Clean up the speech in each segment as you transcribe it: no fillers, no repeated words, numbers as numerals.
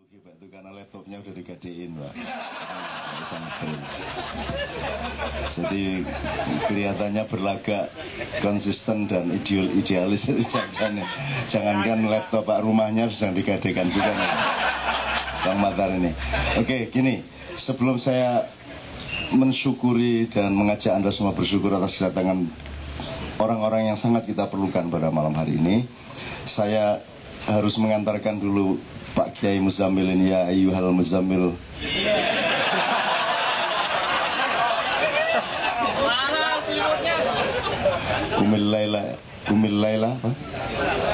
Rugi Pak, itu karena laptopnya udah digadein Pak. Jadi kelihatannya berlagak konsisten dan idealis. Jangankan laptop Pak, rumahnya sedang digadekan juga nih Bang Matar ini. Oke, gini, sebelum saya mensyukuri dan mengajak Anda semua bersyukur atas kedatangan orang-orang yang sangat kita perlukan pada malam hari ini, saya harus mengantarkan dulu Pak Kiai Muzammil ini. Ya ayyuhal muzammil, Kumil laila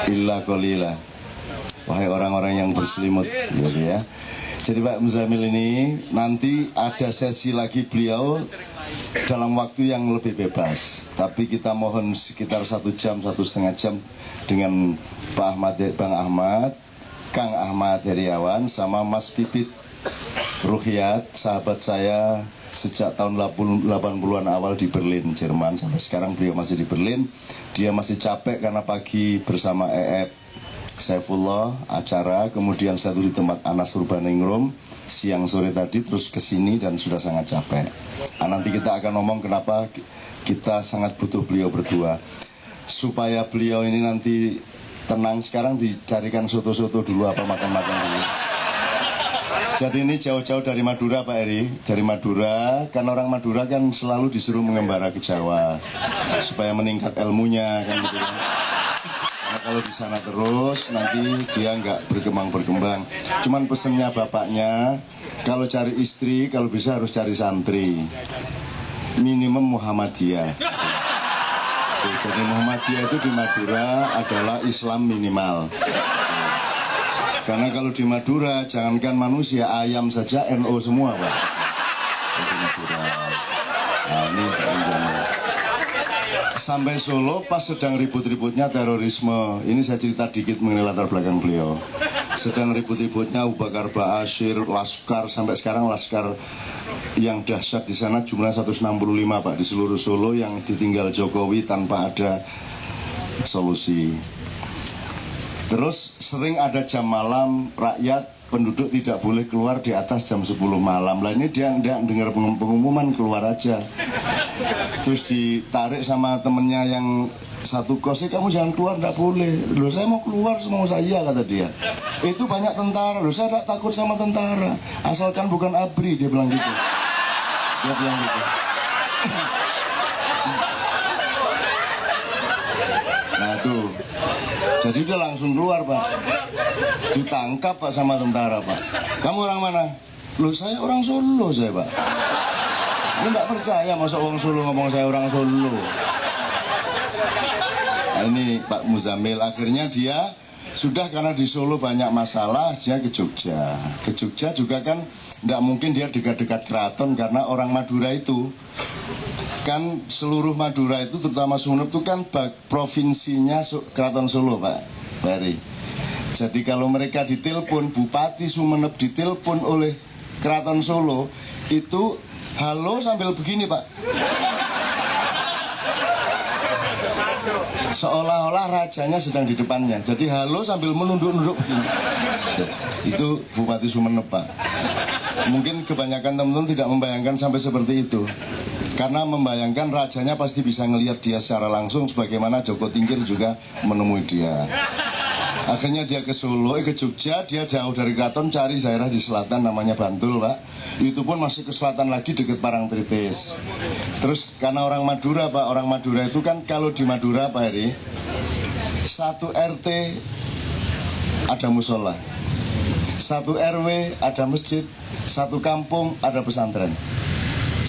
illa qalila. Wahai orang-orang yang berselimut, gitu ya. Jadi Pak Muzammil ini nanti ada sesi lagi beliau dalam waktu yang lebih bebas. Tapi kita mohon sekitar 1 jam, 1,5 jam dengan Pak Ahmad, Bang Ahmad, Kang Ahmad Heriawan sama Mas Pipit Ruhyat, sahabat saya sejak tahun 80-an awal di Berlin, Jerman. Sampai sekarang beliau masih di Berlin. Dia masih capek karena pagi bersama Saifullah acara, kemudian satu di tempat Anas Urbaningrum siang sore tadi, terus ke sini dan sudah sangat capek. Nanti kita akan ngomong kenapa kita sangat butuh beliau berdua. Supaya beliau ini nanti tenang, sekarang dicarikan soto-soto dulu apa makan-makan dulu. Jadi ini jauh-jauh dari Madura Pak Eri, dari Madura, kan orang Madura kan selalu disuruh mengembara ke Jawa supaya meningkat ilmunya kan gitu kan. Karena kalau di sana terus nanti dia nggak berkembang. Cuman pesennya bapaknya, kalau cari istri kalau bisa harus cari santri, minimum Muhammadiyah. Jadi Muhammadiyah itu di Madura adalah Islam minimal. Karena kalau di Madura jangankan manusia, ayam saja NO semua Pak. Di Madura. Nah ini sampai Solo pas sedang ribut-ributnya terorisme. Ini saya cerita dikit mengenai latar belakang beliau. Sedang ribut-ributnya Abu Bakar Ba'asyir, Laskar, sampai sekarang Laskar yang dahsyat di sana jumlah 165 Pak di seluruh Solo yang ditinggal Jokowi tanpa ada solusi. Terus sering ada jam malam, rakyat penduduk tidak boleh keluar di atas jam 10 malam. Lah ini dia tidak dengar pengumuman, keluar aja. Terus ditarik sama temennya yang satu kos, kamu jangan keluar, tidak boleh. Loh saya mau keluar semua saya, kata dia. Itu banyak tentara, loh saya tidak takut sama tentara, asalkan bukan ABRI, dia bilang gitu. Dia bilang gitu. Nah tuh, jadi dia langsung keluar Pak. Ditangkap Pak sama tentara Pak. Kamu orang mana? Loh saya orang Solo saya Pak. Ini nggak percaya masa orang Solo ngomong saya orang Solo. Nah ini Pak Muzammil akhirnya dia sudah, karena di Solo banyak masalah, dia ke Jogja. Ke Jogja juga kan tidak mungkin dia dekat-dekat keraton, karena orang Madura itu kan seluruh Madura itu terutama Sumenep itu kan provinsinya Keraton Solo Pak Bari. Jadi kalau mereka ditelepon, Bupati Sumenep ditelepon oleh Keraton Solo itu halo sambil begini Pak, seolah-olah rajanya sedang di depannya. Jadi halo sambil menunduk-nunduk begini. Itu Bupati Sumenep Pak. Mungkin kebanyakan teman-teman tidak membayangkan sampai seperti itu, karena membayangkan rajanya pasti bisa ngelihat dia secara langsung, sebagaimana Joko Tingkir juga menemui dia. Akhirnya dia ke Solo, ke Jogja, dia jauh dari keraton, cari daerah di selatan namanya Bantul Pak. Itu pun masih ke selatan lagi dekat Parangtritis. Terus karena orang Madura Pak, orang Madura itu kan kalau di Madura Pak Heri, satu RT ada musola, satu RW ada masjid, satu kampung ada pesantren.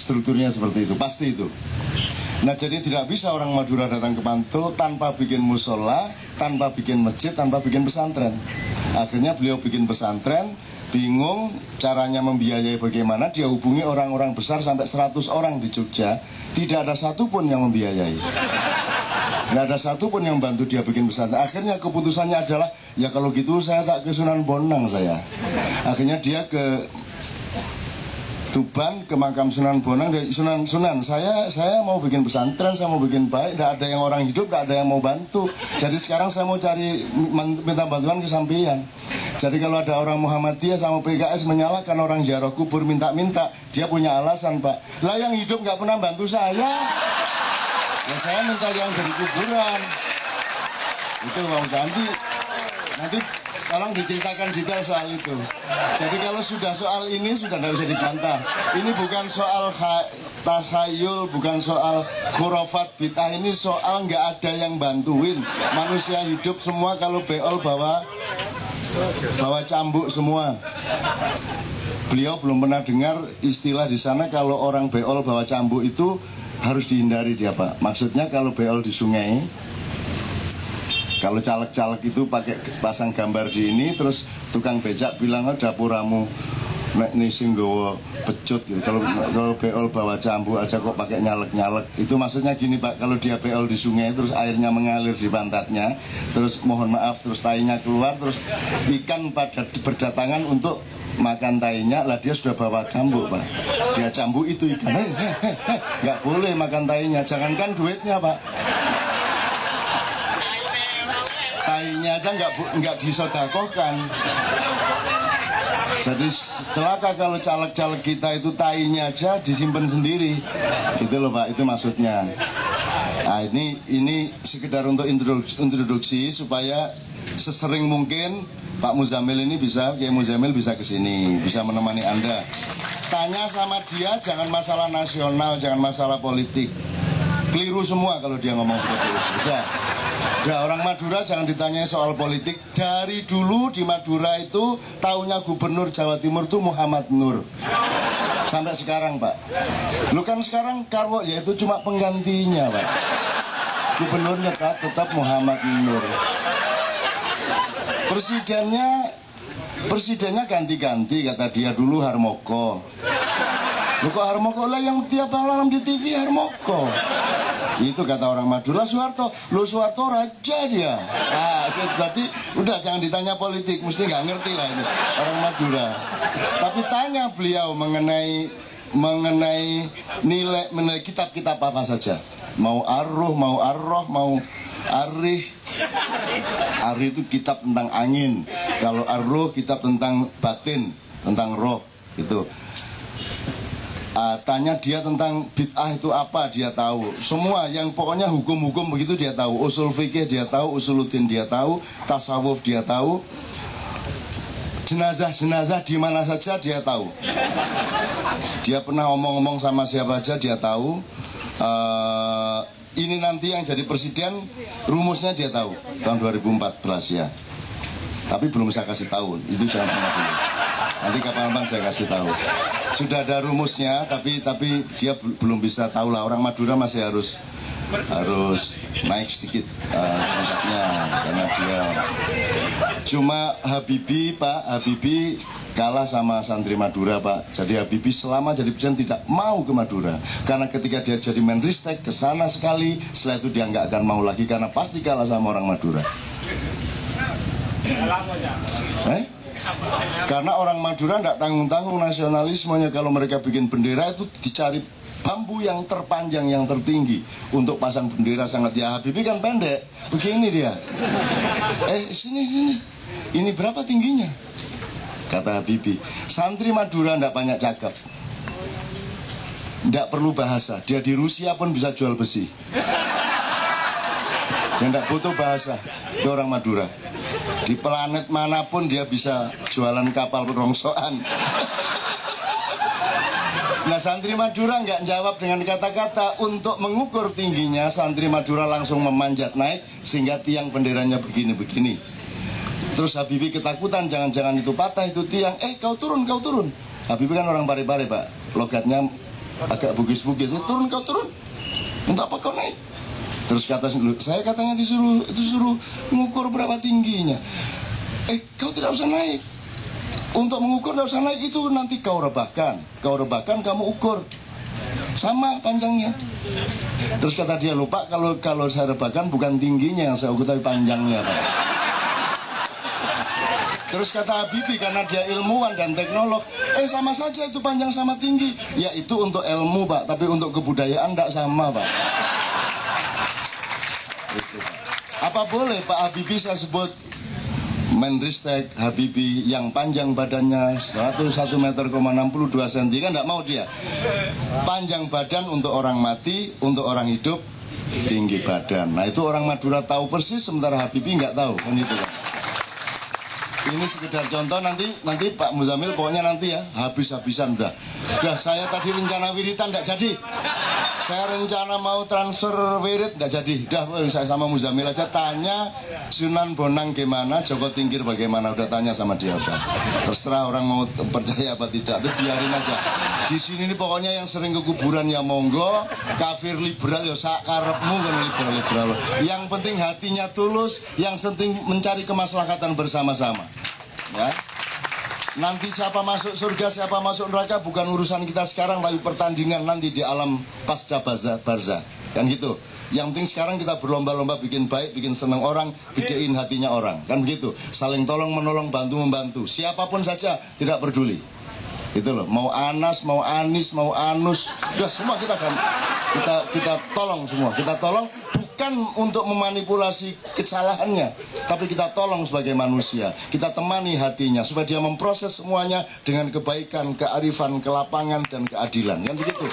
Strukturnya seperti itu, pasti itu. Nah jadi tidak bisa orang Madura datang ke Bantul tanpa bikin musola, tanpa bikin masjid, tanpa bikin pesantren. Akhirnya beliau bikin pesantren, bingung caranya membiayai bagaimana, dia hubungi orang-orang besar sampai 100 orang di Jogja, tidak ada satupun yang membiayai. Tidak ada satupun yang bantu dia bikin pesantren. Akhirnya keputusannya adalah, ya kalau gitu saya tak ke Sunan Bonang saya. Akhirnya dia ke Tuban ke makam Sunan Bonang dari Sunan, saya mau bikin pesantren, saya mau bikin baik, tidak ada yang orang hidup, tidak ada yang mau bantu. Jadi sekarang saya mau cari minta bantuan ke sampean. Jadi kalau ada orang Muhammadiyah sama PKS menyalahkan orang ziarah kubur minta-minta, dia punya alasan, Pak. Lah yang hidup nggak pernah bantu saya. Ya saya minta yang dari kuburan. Itu Bang Ganti. Nanti tolong diceritakan detail soal itu. Jadi kalau sudah soal ini sudah tidak bisa dibantah. Ini bukan soal takhayul, bukan soal khurafat bid'ah. Ini soal nggak ada yang bantuin. Manusia hidup semua kalau beol bawa cambuk semua. Beliau belum pernah dengar istilah di sana kalau orang beol bawa cambuk itu harus dihindari dia, Pak. Maksudnya kalau beol di sungai, kalau caleg-caleg itu pakai pasang gambar di ini, terus tukang becak bilang, oh dapuramu nek ini sing nggawa pecut gitu. Kalau beol bawa cambuk aja kok pakai nyalek-nyalek. Itu maksudnya gini, Pak, kalau dia beol di sungai terus airnya mengalir di pantatnya, terus mohon maaf terus tainya keluar, terus ikan pada berdatangan untuk makan tainya, lah dia sudah bawa cambuk, Pak. Dia cambuk itu ikan, nggak boleh makan tainya, jangankan duitnya, Pak. Tainya aja nggak disodakohkan. Jadi celaka kalau caleg-caleg kita itu tainya aja disimpan sendiri, gitu loh, Pak. Itu maksudnya. Nah ini sekedar untuk introduksi supaya sesering mungkin Pak Muzamil ini bisa, Kiai Muzamil bisa kesini, bisa menemani Anda. Tanya sama dia, jangan masalah nasional, jangan masalah politik. Keliru semua kalau dia ngomong seperti itu. Udah, orang Madura jangan ditanya soal politik. Dari dulu di Madura itu taunya gubernur Jawa Timur itu Muhammad Nur. Sampai sekarang, Pak. Lu kan sekarang Karwo yaitu cuma penggantinya, Pak. Gubernurnya tetap Muhammad Nur. Presidennya ganti-ganti, kata dia dulu Harmoko. Loh kok Harmoko lah yang tiap malam di TV Harmoko. Itu kata orang Madura. Soeharto, lo Soeharto raja dia. Berarti udah jangan ditanya politik, mesti nggak ngerti lah ini orang Madura. Tapi tanya beliau mengenai nilai kitab-kitab apa saja. Mau Ar-Ruh, mau Ar-Roh, mau Arih. Arih itu kitab tentang angin. Kalau Ar-Ruh kitab tentang batin, tentang roh gitu. Tanya dia tentang bid'ah itu apa, dia tahu. Semua yang pokoknya hukum-hukum begitu dia tahu. Usul fikih dia tahu, usuluddin dia tahu, tasawuf dia tahu. Jenazah-jenazah di mana saja dia tahu. Dia pernah omong-omong sama siapa aja dia tahu. Ini nanti yang jadi presiden rumusnya dia tahu tahun 2014 ya. Tapi belum saya kasih tahu, itu jangan pernah dulu. Nanti kapan-kapan saya kasih tahu. Sudah ada rumusnya, tapi dia belum bisa tahu lah. Orang Madura masih harus naik sedikit tingkatnya, karena dia cuma Habibie, Pak. Habibie kalah sama santri Madura, Pak. Jadi Habibie selama jadi presiden tidak mau ke Madura, karena ketika dia jadi Menristek ke sana sekali, setelah itu dia nggak akan mau lagi karena pasti kalah sama orang Madura. Karena orang Madura tidak tanggung-tanggung nasionalismenya. Kalau mereka bikin bendera itu dicari bambu yang terpanjang, yang tertinggi untuk pasang bendera sangat. Ya Habibie kan pendek, begini dia. Sini. Ini berapa tingginya? Kata Habibie. Santri Madura tidak banyak cakap, tidak perlu bahasa. Dia di Rusia pun bisa jual besi. Dia tidak butuh bahasa. Itu orang Madura. Di planet manapun dia bisa jualan kapal rongsokan. Nah santri Madura nggak jawab dengan kata-kata. Untuk mengukur tingginya, santri Madura langsung memanjat naik sehingga tiang benderanya begini-begini. Terus Habibie ketakutan, jangan-jangan itu patah itu tiang. Kau turun. Habibie kan orang Parepare, Pak. Logatnya agak bugis-bugis. Turun. Untuk apa kau naik? Terus kata saya katanya disuruh mengukur berapa tingginya. Kau tidak usah naik. Untuk mengukur tidak usah naik, itu nanti kau rebahkan kamu ukur sama panjangnya. Terus kata dia, lupa kalau saya rebahkan bukan tingginya yang saya ukur tapi panjangnya, Pak. Terus kata Habibie karena dia ilmuwan dan teknolog, sama saja itu panjang sama tinggi. Ya itu untuk ilmu Pak, tapi untuk kebudayaan tidak sama Pak. Itu, Pak. Apa boleh Pak Habibie saya sebut Menristek Habibie yang panjang badannya 1 meter 62 cm, kan tidak mau dia. Panjang badan untuk orang mati, untuk orang hidup tinggi badan. Nah itu orang Madura tahu persis, sementara Habibie nggak tahu kan itu kan. Ini sekedar contoh, nanti Pak Muzamil pokoknya nanti ya habis-habisan udah saya tadi rencana wiritan nggak jadi, saya rencana mau transfer wirid nggak jadi, udah saya sama Muzamil aja tanya Sunan Bonang gimana, Joko Tingkir bagaimana, udah tanya sama dia udah. Terserah orang mau percaya apa tidak, udah biarin aja. Di sini nih pokoknya yang sering ke kuburan ya monggo, kafir liberal ya sakarepmu kan liberal. Yang penting hatinya tulus, yang penting mencari kemaslahatan bersama-sama. Ya. Nanti siapa masuk surga, siapa masuk neraka bukan urusan kita sekarang, tapi pertandingan nanti di alam pasca barzah. Kan gitu. Yang penting sekarang kita berlomba-lomba bikin baik, bikin senang orang, gedein hatinya orang. Kan begitu. Saling tolong menolong, bantu membantu. Siapapun saja tidak peduli. Itu loh. Mau Anas, mau Anis, mau Anus, udah semua kita tolong semua. Kita tolong bukan untuk memanipulasi kesalahannya, tapi kita tolong sebagai manusia. Kita temani hatinya supaya dia memproses semuanya dengan kebaikan, kearifan, kelapangan dan keadilan. Kan begitu.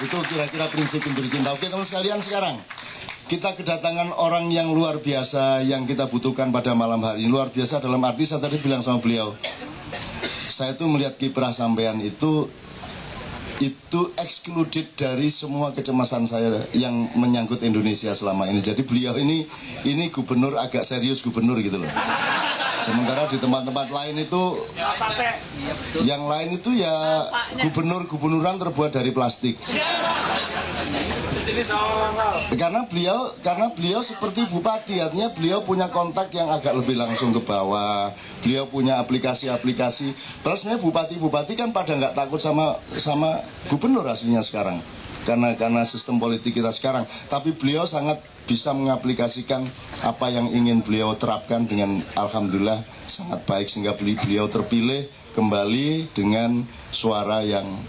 Itu kira-kira prinsip untuk cinta. Oke teman sekalian, sekarang kita kedatangan orang yang luar biasa yang kita butuhkan pada malam hari ini. Luar biasa dalam arti saya tadi bilang sama beliau, saya tuh melihat kiprah sampean itu excluded dari semua kecemasan saya yang menyangkut Indonesia selama ini. Jadi beliau ini gubernur agak serius gubernur gitu loh. Sementara di tempat-tempat lain itu, yang lain itu ya gubernur-gubernuran terbuat dari plastik. Karena beliau seperti bupati, artinya beliau punya kontak yang agak lebih langsung ke bawah. Beliau punya aplikasi-aplikasi. Terus sebenarnya bupati-bupati kan pada nggak takut sama gubernur aslinya sekarang. Karena sistem politik kita sekarang. Tapi beliau sangat bisa mengaplikasikan apa yang ingin beliau terapkan dengan alhamdulillah sangat baik, sehingga beliau terpilih kembali dengan suara yang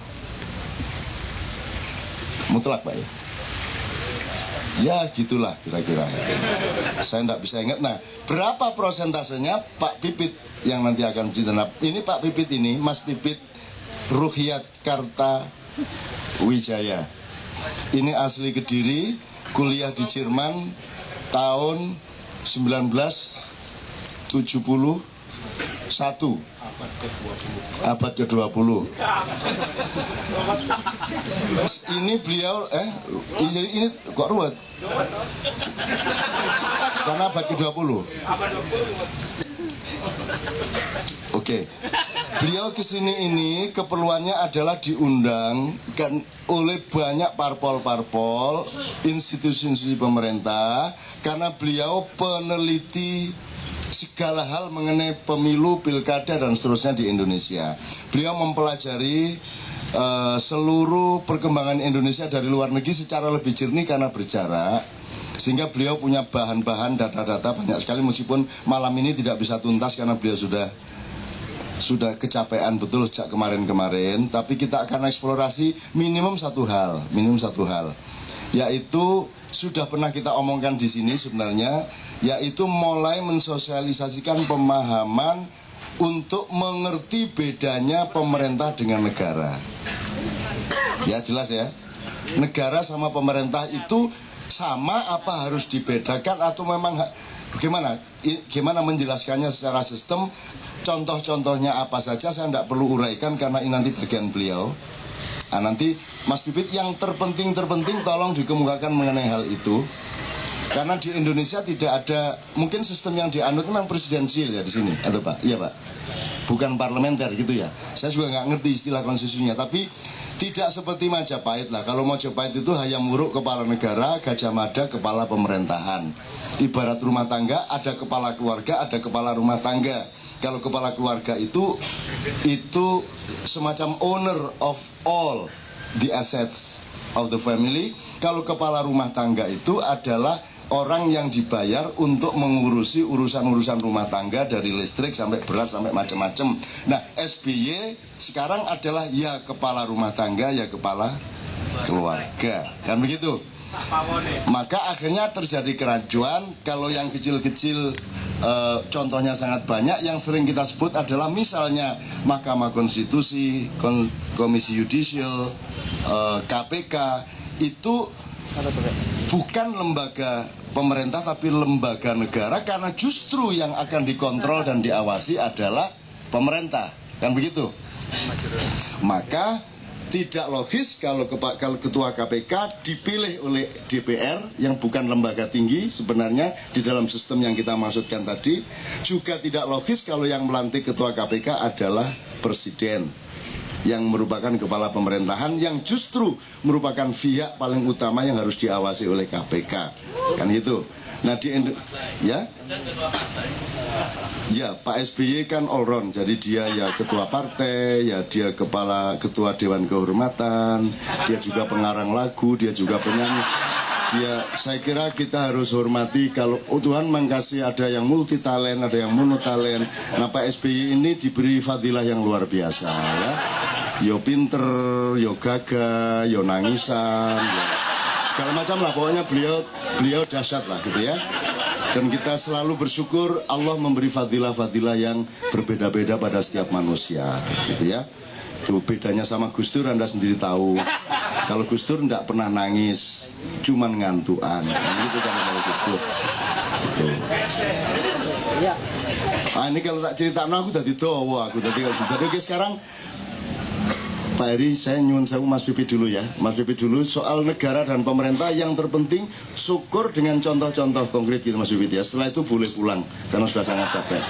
mutlak Pak ya. Ya gitulah kira-kira. Saya tidak bisa ingat. Nah berapa prosentasenya Pak Pipit yang nanti akan ditanam. Ini Pak Pipit ini, Mas Pipit Ruhyat Karta Wijaya. Ini asli Kediri, kuliah di Jerman tahun 1971, abad ke-20. Ini beliau ini kok ruwet? Karena abad ke-20. Oke. Beliau kesini ini keperluannya adalah diundang kan oleh banyak parpol-parpol, institusi-institusi pemerintah, karena beliau peneliti segala hal mengenai pemilu, pilkada dan seterusnya di Indonesia. Beliau mempelajari seluruh perkembangan Indonesia dari luar negeri secara lebih jernih karena berjarak, sehingga beliau punya bahan-bahan, data-data banyak sekali, meskipun malam ini tidak bisa tuntas karena beliau sudah kecapean betul sejak kemarin-kemarin. Tapi kita akan eksplorasi minimum satu hal, yaitu sudah pernah kita omongkan di sini sebenarnya, yaitu mulai mensosialisasikan pemahaman untuk mengerti bedanya pemerintah dengan negara. Ya jelas ya, negara sama pemerintah itu sama apa harus dibedakan atau memang gimana menjelaskannya secara sistem. Contoh-contohnya apa saja saya tidak perlu uraikan karena ini nanti bagian beliau. Nah, nanti Mas Pipit yang terpenting tolong dikemukakan mengenai hal itu. Karena di Indonesia tidak ada, mungkin sistem yang dianut memang presidensial ya di sini, atau Pak? Iya Pak. Bukan parlementer gitu ya. Saya juga nggak ngerti istilah konstitusinya, tapi tidak seperti Majapahit lah. Kalau Majapahit itu hayam wuruk kepala negara, Gajah Mada kepala pemerintahan. Ibarat rumah tangga, ada kepala keluarga, ada kepala rumah tangga. Kalau kepala keluarga itu semacam owner of all the assets of the family. Kalau kepala rumah tangga itu adalah orang yang dibayar untuk mengurusi urusan-urusan rumah tangga dari listrik sampai beras sampai macam-macam. Nah, SBY sekarang adalah ya kepala rumah tangga, ya kepala keluarga, kan begitu. Maka akhirnya terjadi kerancuan. Kalau yang kecil-kecil contohnya sangat banyak. Yang sering kita sebut adalah misalnya Mahkamah Konstitusi, Komisi Yudisial, KPK. Itu bukan lembaga pemerintah tapi lembaga negara, karena justru yang akan dikontrol dan diawasi adalah pemerintah, kan begitu. Maka tidak logis kalau ketua KPK dipilih oleh DPR yang bukan lembaga tinggi sebenarnya di dalam sistem yang kita maksudkan tadi. Juga tidak logis kalau yang melantik ketua KPK adalah presiden, yang merupakan kepala pemerintahan, yang justru merupakan pihak paling utama yang harus diawasi oleh KPK, kan gitu. Nah ya Pak SBY kan all round, jadi dia ya ketua partai, ya dia ketua Dewan Kehormatan, dia juga pengarang lagu, dia juga penyanyi. Saya kira kita harus hormati kalau Tuhan mengasihi ada yang multi talent, ada yang monotalent. Nah, Pak SBY ini diberi fadilah yang luar biasa ya. Yo pinter, yo gagah, yo nangisan, yo segala macam lah. Pokoknya beliau dahsyat lah gitu ya. Dan kita selalu bersyukur Allah memberi fadilah-fadilah yang berbeda-beda pada setiap manusia gitu ya. Itu bedanya sama Gus Dur, Anda sendiri tahu. Kalau Gus Dur tidak pernah nangis, cuman ngantuan. Gitu kan kalau Gus Dur. Gitu. Ini kalau tak cerita aku udah didowo aku tadi. Jadi oke, sekarang Pak Heri, saya nyuwun sewu Mas Pipi dulu ya. Mas Pipi dulu soal negara dan pemerintah. Yang terpenting syukur dengan contoh-contoh konkret gitu Mas Pipi ya. Setelah itu boleh pulang karena sudah sangat capek.